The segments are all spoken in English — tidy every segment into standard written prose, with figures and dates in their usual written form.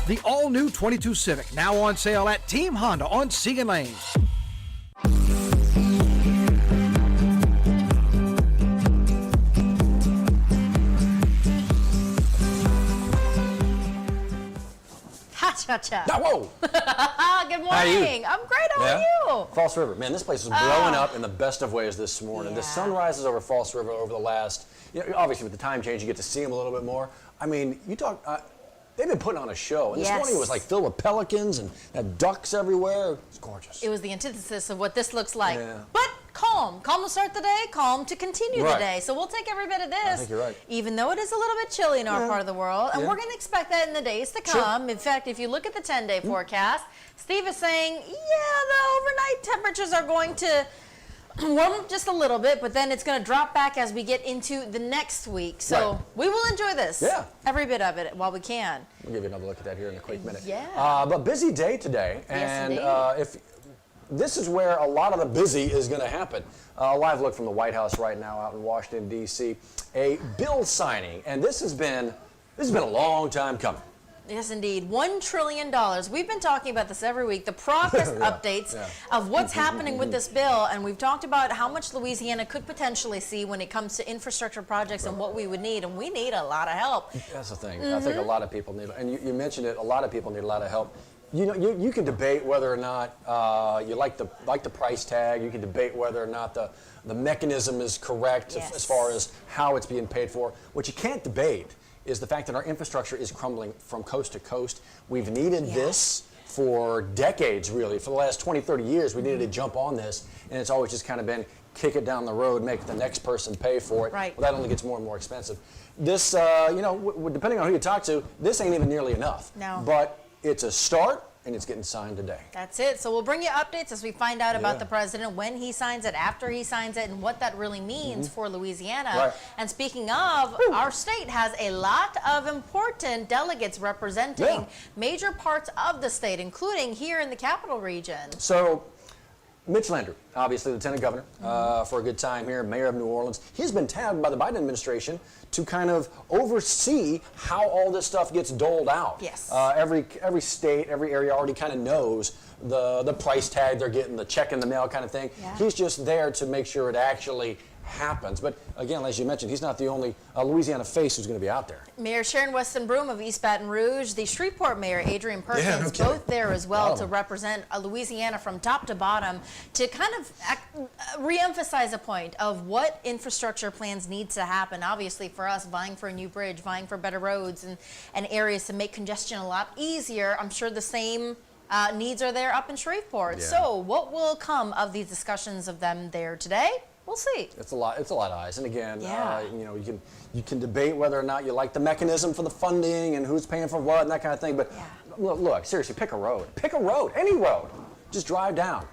The all-new 22 Civic, now on sale at Team Honda on Siegen Lane. Cha-cha. Whoa! Good morning. I'm great. How are you? False River. Man, this place is blowing up in the best of ways this morning. Yeah. The sunrises over False River over the last, obviously with the time change, you get to see them a little bit more. I mean, you talk, they've been putting on a show. And this morning it was like filled with pelicans and had ducks everywhere. It's gorgeous. It was the antithesis of what this looks like. Yeah. But calm. Calm to start the day, calm to continue the day. So we'll take every bit of this. I think you're right. Even though it is a little bit chilly in our part of the world. And we're going to expect that in the days to come. Sure. In fact, if you look at the 10-day forecast, Steve is saying, the overnight temperatures are going to warm up just a little bit, but then it's going to drop back as we get into the next week. So we will enjoy this. Every bit of it while we can. We'll give you another look at that here in a quick minute. Yeah. But busy day today. Yes, and if this is where a lot of the busy is going to happen. A live look from the White House right now out in Washington, D.C. A bill signing, and this has been a long time coming. Yes, indeed. $1 trillion. We've been talking about this every week, the progress updates of what's happening with this bill, and we've talked about how much Louisiana could potentially see when it comes to infrastructure projects and what we would need, and we need a lot of help. That's the thing. I think a lot of people need, and you mentioned it, a lot of people need a lot of help. You can debate whether or not you like the price tag. You can debate whether or not the mechanism is correct as far as how it's being paid for. What you can't debate is the fact that our infrastructure is crumbling from coast to coast. We've needed this for decades, really. For the last 20, 30 years, we needed to jump on this, and it's always just kind of been kick it down the road, make the next person pay for it. Well, that only gets more and more expensive. This, depending on who you talk to, this ain't even nearly enough. No. But it's a start, and it's getting signed today. That's it. So we'll bring you updates as we find out about the president, when he signs it, after he signs it, and what that really means for Louisiana. And speaking of, our state has a lot of important delegates representing major parts of the state, including here in the capital region. So Mitch Landrieu, obviously Lieutenant Governor for a good time here, Mayor of New Orleans. He's been tabbed by the Biden administration to kind of oversee how all this stuff gets doled out. Yes. Every state, every area already kind of knows the price tag they're getting, the check in the mail kind of thing. He's just there to make sure it actually happens. But again, as you mentioned, he's not the only Louisiana face who's going to be out there. Mayor Sharon Weston Broome of East Baton Rouge, the Shreveport Mayor Adrian Perkins, both there as well to represent Louisiana from top to bottom, to kind of re-emphasize a point of what infrastructure plans need to happen. Obviously for us, vying for a new bridge, vying for better roads and areas to make congestion a lot easier. I'm sure the same needs are there up in Shreveport. So what will come of these discussions of them there today? We'll see. It's a lot of eyes, and again, you can debate whether or not you like the mechanism for the funding and who's paying for what and that kind of thing. But look, seriously, pick a road. Pick a road, any road. Just drive down.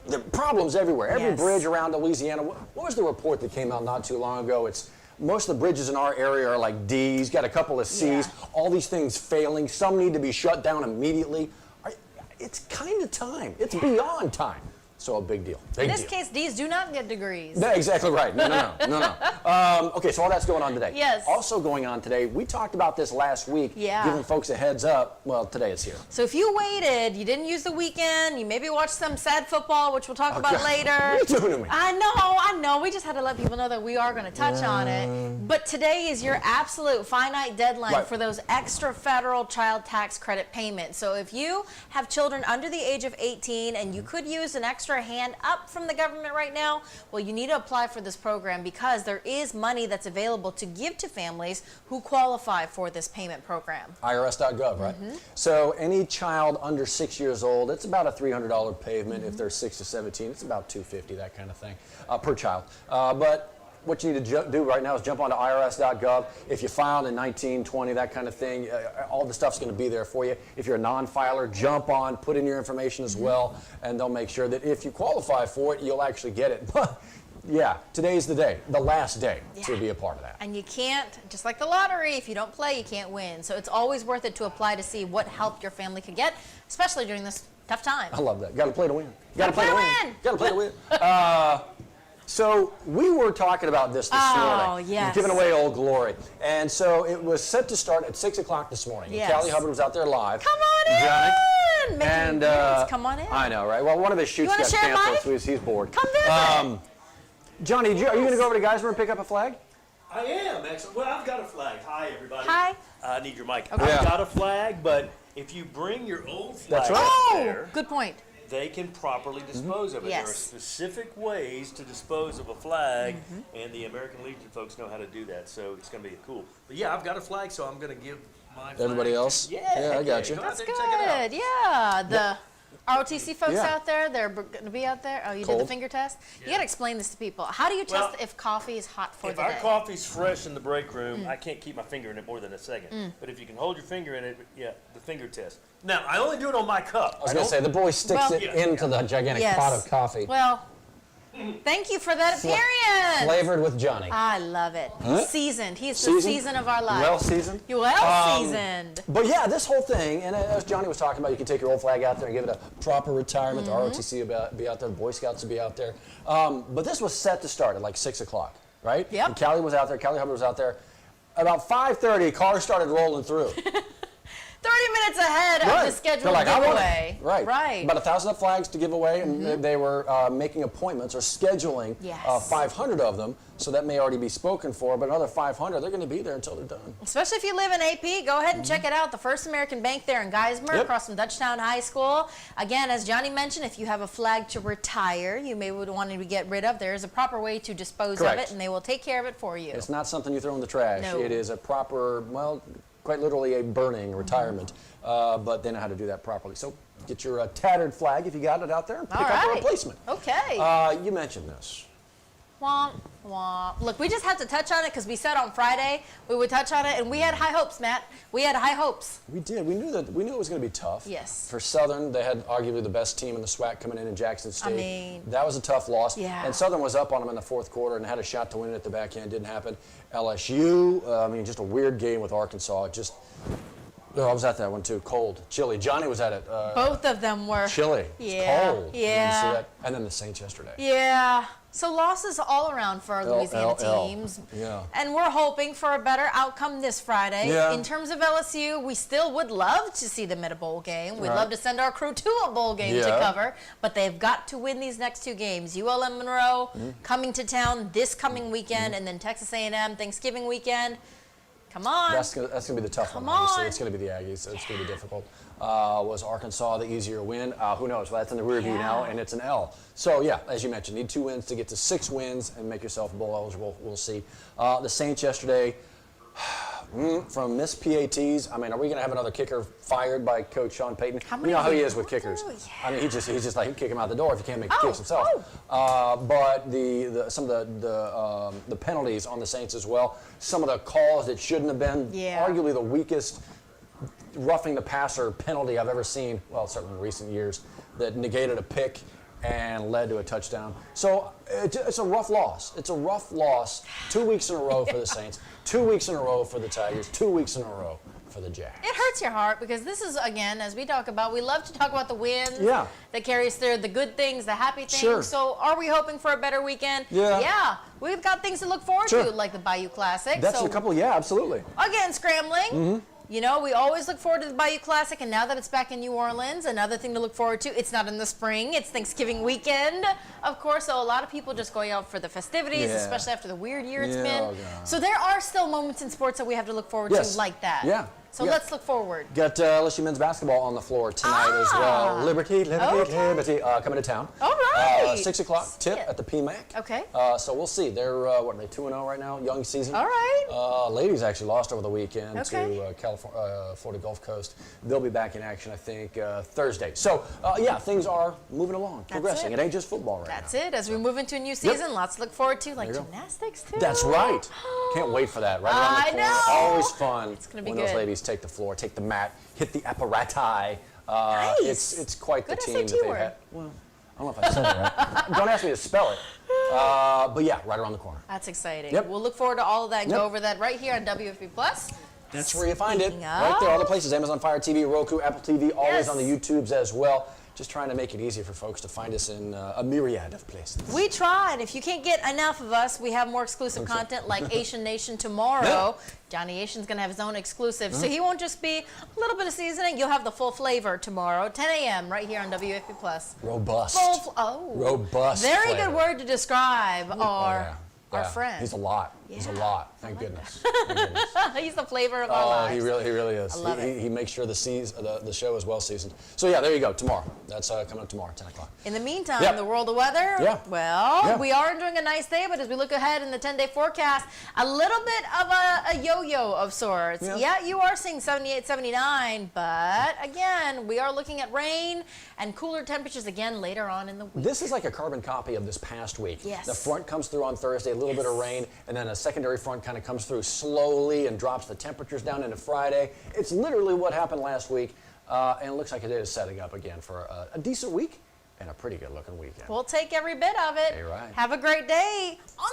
There are problems everywhere. Every bridge around Louisiana. What was the report that came out not too long ago? It's most of the bridges in our area are like D's. Got a couple of C's. All these things failing. Some need to be shut down immediately. It's kind of time. It's beyond time. So a big deal. In this case, D's do not get degrees. Yeah, exactly right. No. Okay, so all that's going on today. Yes. Also going on today, we talked about this last week, giving folks a heads up. Well, today it's here. So if you waited, you didn't use the weekend, you maybe watched some sad football, which we'll talk about later. What are you doing to me? I know. We just had to let people know that we are going to touch on it. But today is your absolute finite deadline for those extra federal child tax credit payments. So if you have children under the age of 18 and you could use an extra hand up from the government right now, well, you need to apply for this program because there is money that's available to give to families who qualify for this payment program. IRS.gov, right? So any child under 6 years old, it's about a $300 payment. If they're 6 to 17, it's about $250, that kind of thing, per child. But what you need to do right now is jump onto IRS.gov. If you filed in 19, 20, that kind of thing, all the stuff's going to be there for you. If you're a non-filer, jump on, put in your information as well, and they'll make sure that if you qualify for it, you'll actually get it. Yeah, today's the day, the last day to be a part of that. And you can't, just like the lottery, if you don't play, you can't win. So it's always worth it to apply to see what help your family could get, especially during this tough time. I love that. Got to play to win. Got to play to win. Got to play to win. So we were talking about this morning. Oh, yes. Giving away Old Glory. And so it was set to start at 6 o'clock this morning. Yes. Callie Hubbard was out there live. Come on in! Johnny. Making And appearance. Come on in. I know, right? Well, one of his shoots wanna got share canceled, so he's bored. Come visit. Johnny, are you going to go over to Geismar and pick up a flag? I am, excellent. Well, I've got a flag. Hi, everybody. Hi. I need your mic. Okay. Yeah. I've got a flag, but if you bring your old flag That's right. up Oh, there, good point. they can properly dispose of it. Yes. There are specific ways to dispose of a flag, and the American Legion folks know how to do that, so it's going to be cool. But yeah, I've got a flag, so I'm going to give my flag. Everybody else? Yeah, I got you. Go out That's there and check it out. good. Yeah. The ROTC folks Yeah. out there, they're going to be out there. Oh, you did Cold. the finger test? You Yeah. got to explain this to people. How do you test Well, if coffee is hot for If the our day? coffee's fresh in the break room, I can't keep my finger in it more than a second. But if you can hold your finger in it, yeah, the finger test. Now, I only do it on my cup. I was going to say, the boy sticks Well- it into the gigantic Yes. pot of coffee. Well, thank you for that appearance. Flavored with Johnny. I love it. Huh? Seasoned. He's the Seasoned? season of our lives. Well seasoned? You're well seasoned. But yeah, this whole thing, and as Johnny was talking about, you can take your old flag out there and give it a proper retirement. The ROTC will be out there, the Boy Scouts will be out there. But this was set to start at like 6 o'clock, right? Yep. And Callie was out there, Callie Hubbard was out there. About 5:30, cars started rolling through. 30 minutes ahead of the scheduled They're like, I want giveaway. it. Right. Right. About 1,000 flags to give away, and they were making appointments or scheduling Yes. 500 of them. So that may already be spoken for, but another 500, they're going to be there until they're done. Especially if you live in AP, go ahead and check it out. The First American Bank there in Geismar, Yep. across from Dutchtown High School. Again, as Johnny mentioned, if you have a flag to retire, you may would want to get rid of. There is a proper way to dispose of Correct. it, and they will take care of it for you. It's not something you throw in the trash. No. It is a proper, well, quite literally a burning, retirement. But they know how to do that properly. So get your tattered flag if you got it out there and pick All up a right. replacement. Okay. You mentioned this. Womp, womp. Look, we just had to touch on it because we said on Friday we would touch on it, and we had high hopes, Matt. We had high hopes. We did. We knew it was going to be tough. Yes. For Southern, they had arguably the best team in the SWAC coming in Jackson State. mean, that was a tough loss. Yeah. And Southern was up on them in the fourth quarter and had a shot to win it at the back end. Didn't happen. LSU, just a weird game with Arkansas. I was at that one too. Cold, chilly. Johnny was at it. Both of them were Chilly. Yeah. It's cold. Yeah. You didn't see that? And then the Saints yesterday. Yeah. So losses all around for our Louisiana teams. Yeah. And we're hoping for a better outcome this Friday. Yeah. In terms of LSU, we still would love to see them at a bowl game. We'd Right. love to send our crew to a bowl game to Yeah. cover. But they've got to win these next two games. ULM Monroe coming to town this coming weekend, and then Texas A&M Thanksgiving weekend. Come on. That's gonna be the tough Come one. Obviously, on. it's gonna be the Aggies. It's gonna be difficult. Was Arkansas the easier win? Who knows? Well, that's in the rear view Yeah. now, and it's an L. So yeah, as you mentioned, need 2 wins to get to 6 wins and make yourself bowl eligible. We'll see. The Saints yesterday. From Miss PATs, are we going to have another kicker fired by Coach Sean Payton? How You many know how he did is with he kickers. do? Yeah. He's just like, he'd kick him out the door if he can't make the Oh, kicks himself. But some of the penalties on the Saints as well, some of the calls that shouldn't have been, Yeah. arguably the weakest roughing the passer penalty I've ever seen, well, certainly in recent years, that negated a pick and led to a touchdown. So it's a rough loss. It's a rough loss 2 weeks in a row for the Saints, 2 weeks in a row for the Tigers, 2 weeks in a row for the Jacks. It hurts your heart because this is, again, as we talk about, we love to talk about the wins Yeah. that carries through, the good things, the happy things. Sure. So are we hoping for a better weekend? Yeah. Yeah. We've got things to look forward Sure. to, like the Bayou Classic. That's so, a couple, yeah, absolutely. again, scrambling. You know, we always look forward to the Bayou Classic, and now that it's back in New Orleans, another thing to look forward to. It's not in the spring, it's Thanksgiving weekend, of course, so a lot of people just going out for the festivities, Yeah. especially after the weird year it's Yeah, been. oh, God. So there are still moments in sports that we have to look forward Yes. to like that. Yeah. So Yeah. let's look forward. Got LSU men's basketball on the floor tonight as well. Liberty, Okay. Liberty, coming to town. All right. 6 o'clock tip Yeah. at the PMAC. Okay. So we'll see. They're, what are they, 2-0 right now? Young season. All right. Ladies actually lost over the weekend Okay. to California, Florida Gulf Coast. They'll be back in action, I think, Thursday. So, yeah, things are moving along, progressing. it. It ain't just football right That's now. it. As we move into a new season, lots to look forward to, like There you go. gymnastics too. That's right. Can't wait for that. Right around the I corner. know. Always fun It's gonna be when those good. ladies take the floor, take the mat, hit the apparati. Nice. It's quite Good the team SAT that they've word. had. Well, I don't know if I said it right. Don't ask me to spell it. But yeah, right around the corner. That's exciting. Yep. We'll look forward to all of that and Yep. go over that right here on WFB Plus. That's where you find it. Speaking Right there, all the of- places. Amazon Fire TV, Roku, Apple TV, always Yes. on the YouTubes as well. just trying to make it easy for folks to find us in a myriad of places. We tried. If you can't get enough of us, we have more exclusive content like Asian Nation tomorrow. Johnny Asian's going to have his own exclusive. So he won't just be a little bit of seasoning. You'll have the full flavor tomorrow, 10 a.m. right here on WAFB Plus. Robust. Robust. Very flavor. good word to describe our friend. He's a lot. He's a lot. Thank goodness. Thank goodness. He's the flavor of our lives. He really is. I love it. He makes sure the show is well seasoned. So yeah, there you go. Tomorrow. That's coming up tomorrow, 10 o'clock. In the meantime, the world of weather, we are enjoying a nice day, but as we look ahead in the 10-day forecast, a little bit of a yo-yo of sorts. Yeah, you are seeing 78, 79, but again, we are looking at rain and cooler temperatures again later on in the week. This is like a carbon copy of this past week. Yes. The front comes through on Thursday, a little bit of rain, and then a secondary front kind of comes through slowly and drops the temperatures down into Friday. It's literally what happened last week, and it looks like it is setting up again for a decent week and a pretty good looking weekend. We'll take every bit of it. You're right. Have a great day on